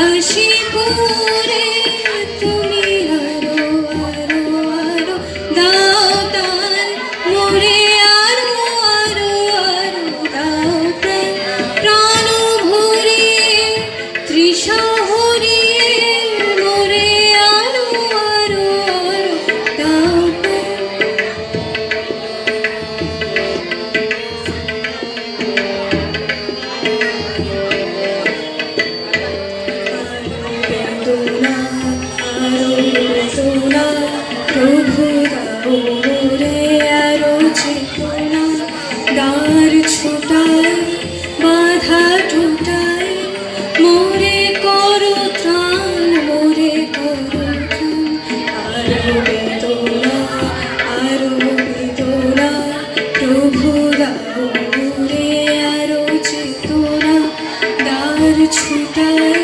বাঁশিপুরে তুমি আরো আরো আরো দাও তান মোরে আরো আরো আরো দাও প্রাণ প্রাণ ভরিয়ে তৃষা হরিয়ে মোরে আরো আরো আরো দাও বেদনা আরো বেদনা প্রভু দাও মোরে আরো চেতনা দ্বার ছোটায় বাধা টোটায় মোরে করো ত্রাণ মোরে করো ত্রাণ আরো বেদনা প্রভু দাও মোরে আরো চেতনা দ্বার ছোটায়